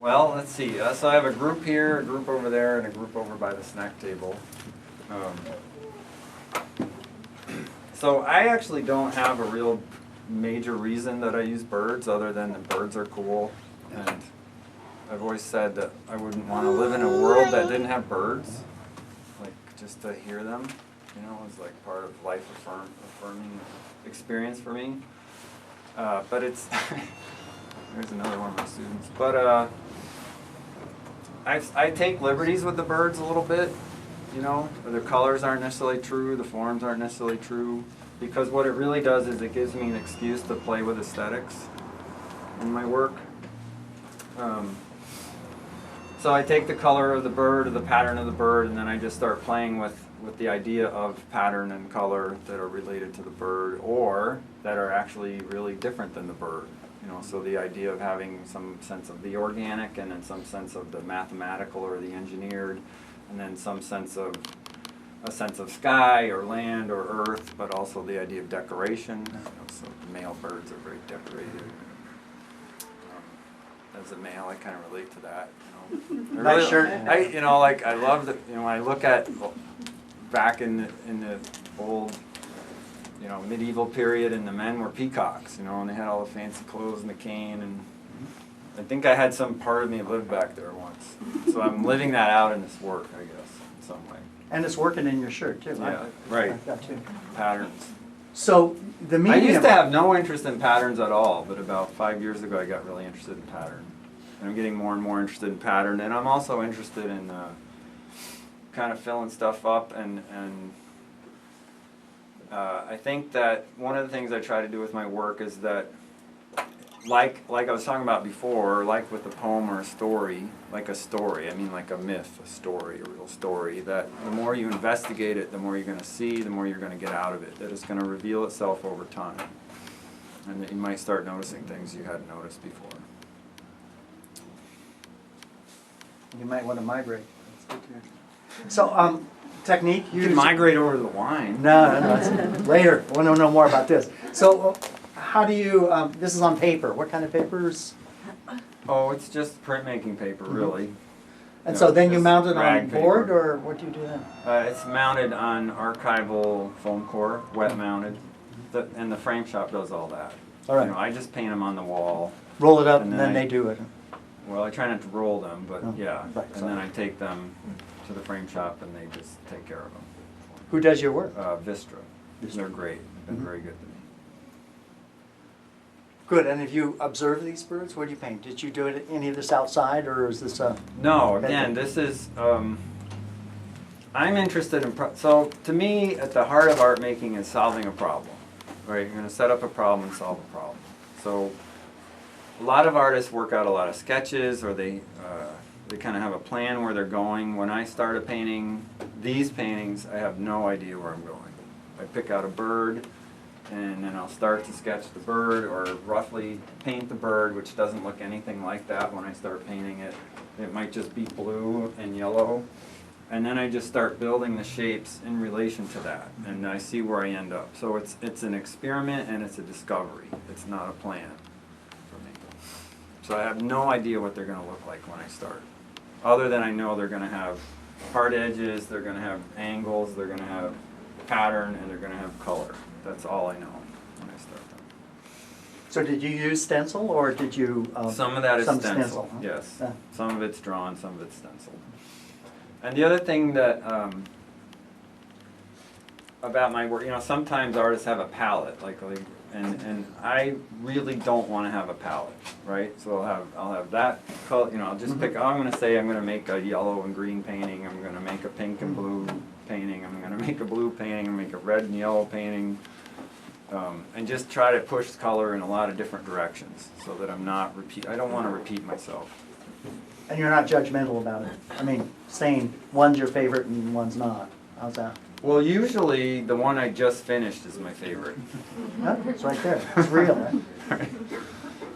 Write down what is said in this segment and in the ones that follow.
Well, let's see. So I have a group here, a group over there, and a group over by the snack table. So I actually don't have a real major reason that I use birds other than the birds are cool. And I've always said that I wouldn't want to live in a world that didn't have birds. Like, just to hear them, you know, is like part of life affirming experience for me. But it's, there's another one of my students. But I take liberties with the birds a little bit, you know. The colors aren't necessarily true, the forms aren't necessarily true, because what it really does is it gives me an excuse to play with aesthetics in my work. So I take the color of the bird or the pattern of the bird, and then I just start playing with the idea of pattern and color that are related to the bird or that are actually really different than the bird. You know, so the idea of having some sense of the organic and then some sense of the mathematical or the engineered, and then some sense of a sense of sky or land or earth, but also the idea of decoration. You know, so male birds are very decorated. As a male, I kind of relate to that. You know, Nice shirt. You know, like I love that. You know, when I look at back in the old, you know, medieval period, and the men were peacocks, you know, and they had all the fancy clothes and the cane, and I think I had some part of me lived back there once. So I'm living that out in this work, I guess, in some way. And it's working in your shirt too. Yeah, right. I've got two. Patterns. So the I medium. used to have no interest in patterns at all, but about 5 years ago I got really interested in pattern. And I'm getting more and more interested in pattern, and I'm also interested in kind of filling stuff up, and I think that one of the things I try to do with my work is that, like I was talking about before, like with a poem or a story, like a story, I mean like a myth, a story, a real story, that the more you investigate it, the more you're going to see, the more you're going to get out of it, that it's going to reveal itself over time. And that you might start noticing things you hadn't noticed before. You might want to migrate. That's good to hear. So technique. You can migrate over to the wine. No, it's later. I want to know more about this. So how do you? This is on paper. What kind of papers? Oh, it's just printmaking paper, really. And No, so then you just mount it on rag board, paper. or what do you do then? It's mounted on archival foam core, wet mounted, and the frame shop does all that. All right. You know, I just paint them on the wall. Roll it up, and and then then I- they do it. Well, I try not to roll them, but Oh, yeah. right, And sorry. then I take them to the frame shop, and they just take care of them. Who does your work? Vistra. They're great. They've been very good to me. Good. And if you observe these birds, what do you paint? Did you do it any of this outside, or is this a? No, again, this is, I'm interested in, so to me, at the heart of art making is solving a problem, right? You're going to set up a problem and solve a problem. So a lot of artists work out a lot of sketches, or they kind of have a plan where they're going. When I started painting these paintings, I have no idea where I'm going. I pick out a bird, and then I'll start to sketch the bird or roughly paint the bird, which doesn't look anything like that when I start painting it. It might just be blue and yellow. And then I just start building the shapes in relation to that, and I see where I end up. So it's an experiment and it's a discovery. It's not a plan for me. So I have no idea what they're going to look like when I start, other than I know they're going to have hard edges, they're going to have angles, they're going to have pattern, and they're going to have color. That's all I know when I start them. So did you use stencil, or did you? Some of that is some stencil, huh? yes. Yeah. Some of it's drawn, some of it's stenciled. And the other thing that about my work, you know, sometimes artists have a palette, and I really don't want to have a palette, right? So I'll have that color, you know, I'll just pick. Oh, I'm going to say I'm going to make a yellow and green painting. I'm going to make a pink and blue painting. I'm going to make a blue painting. I'm going to make a red and yellow painting, and just try to push color in a lot of different directions, so that I'm not I don't want to repeat myself. And you're not judgmental about it. I mean, saying one's your favorite and one's not. How's that? Well, usually the one I just finished is my favorite. Yeah, it's right there. It's real. Right?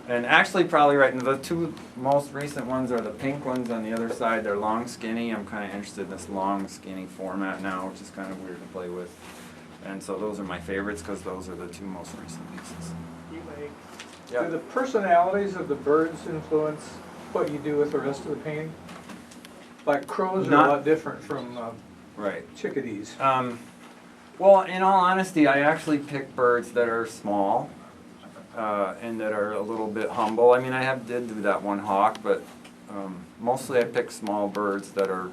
And actually, probably right. And the two most recent ones are the pink ones on the other side. They're long, skinny. I'm kind of interested in this long, skinny format now, which is kind of weird to play with. And so those are my favorites because those are the two most recent pieces. Do the personalities of the birds influence what you do with the rest of the painting? Like crows are Not- a lot different from Right. chickadees. Well, in all honesty, I actually pick birds that are small and that are a little bit humble. I mean, did do that one hawk, but mostly I pick small birds that are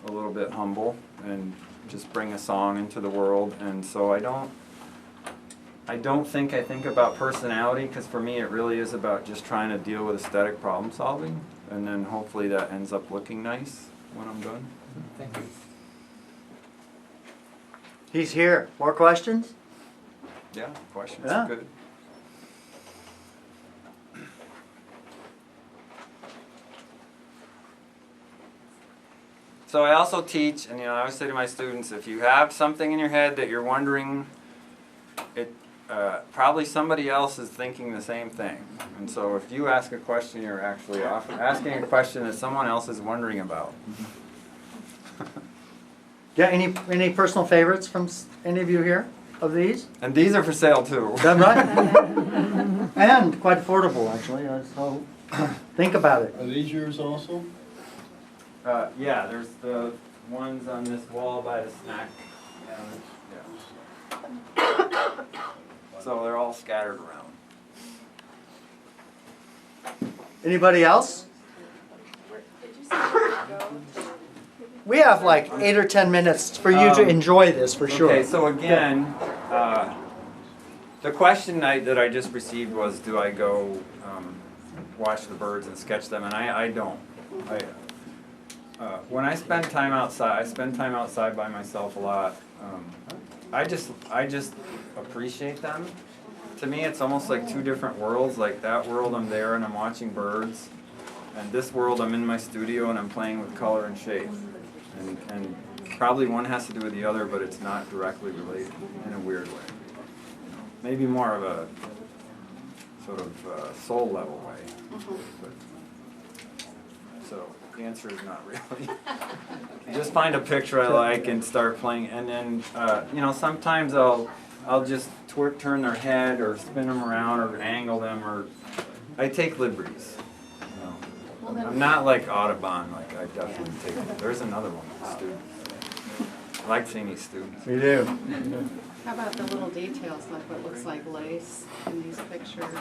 a little bit humble and just bring a song into the world. And so I don't think I think about personality, because for me it really is about just trying to deal with aesthetic problem solving, and then hopefully that ends up looking nice when I'm done. Thank you. He's here. More questions? Yeah, questions Yeah. are good. So I also teach, and I always say to my students, if you have something in your head that you're wondering, probably somebody else is thinking the same thing. And so if you ask a question, you're actually asking a question that someone else is wondering about. Yeah, any personal favorites from any of you here of these? And these are for sale too. Is that right? And quite affordable, actually, so think about it. Are these yours also? Yeah, there's the ones on this wall by the snack. Yeah. So they're all scattered around. Anybody else? We have like 8 or 10 minutes for you to enjoy this, for sure. Okay, so again, the question that I just received was, do I go watch the birds and sketch them? And I don't. When I spend time outside by myself a lot. I just appreciate them. To me, it's almost like two different worlds. Like that world, I'm there and I'm watching birds, and this world, I'm in my studio and I'm playing with color and shape. And probably one has to do with the other, but it's not directly related in a weird way. Maybe more of a sort of soul level way. But, so the answer is not really. Just find a picture I like and start playing, and then sometimes I'll just turn their head or spin them around or angle them, or I take liberties. I'm not like Audubon, like I definitely take. There's another one, student. I like seeing these students. We do. How about the little details, like what looks like lace in these pictures, or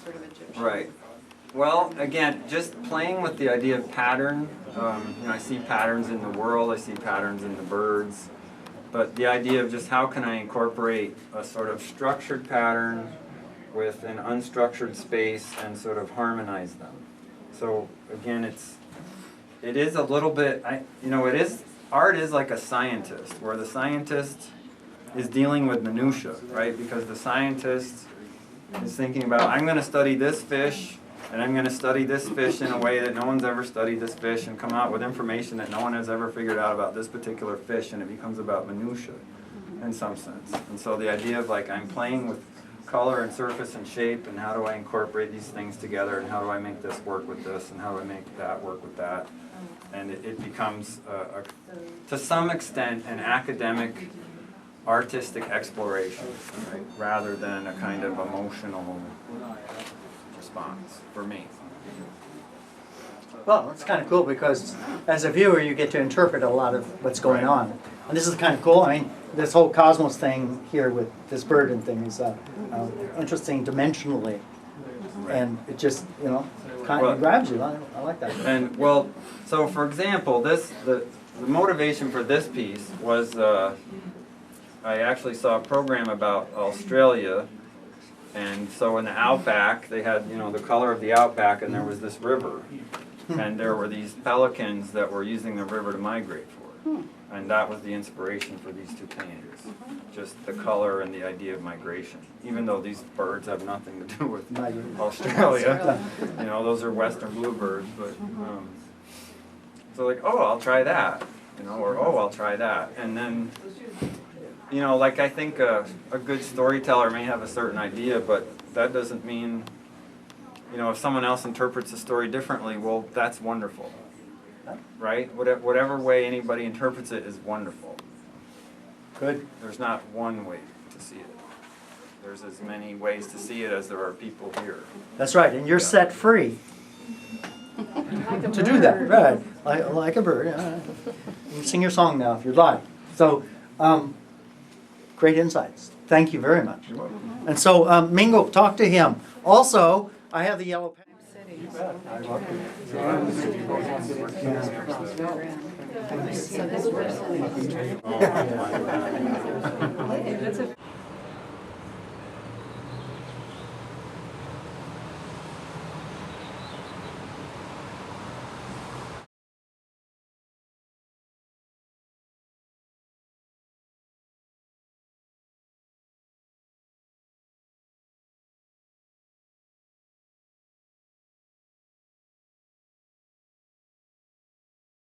sort of Egyptian? Right. Well, again, just playing with the idea of pattern. I see patterns in the world, I see patterns in the birds, but the idea of just how can I incorporate a sort of structured pattern with an unstructured space and sort of harmonize them. So again, it is a little bit, art is like a scientist, where the scientist is dealing with minutia, right? Because the scientist is thinking about, I'm going to study this fish, and I'm going to study this fish in a way that no one's ever studied this fish, and come out with information that no one has ever figured out about this particular fish, and it becomes about minutia in some sense. And so the idea of like, I'm playing with color and surface and shape, and how do I incorporate these things together, and how do I make this work with this, and how do I make that work with that, and it becomes to some extent an academic artistic exploration, right? Rather than a kind of emotional response for me. Well, it's kind of cool because as a viewer you get to interpret a lot of what's going on. And this is kind of cool. I mean, this whole cosmos thing here with this bird and thing is interesting dimensionally. And it just, kind of grabs you. I like that. And well, so for example, the motivation for this piece was I actually saw a program about Australia. And so in the outback, they had, the color of the outback, and there was this river. And there were these pelicans that were using the river to migrate for. And that was the inspiration for these two paintings. Just the color and the idea of migration. Even though these birds have nothing to do with Australia. Those are western bluebirds. But so like, oh, I'll try that. Or oh, I'll try that. And then like I think a good storyteller may have a certain idea, but that doesn't mean, if someone else interprets the story differently, well, that's wonderful, right? Whatever way anybody interprets it is wonderful. Good. There's not one way to see it. there's as many ways to see it as there are people here. That's right, and you're set free to do that, right? Like a bird. Yeah. You can sing your song now if you'd like. So, great insights. Thank you very much. And so, Mingo, talk to him. Also, I have the yellow pen. So this person is trying to.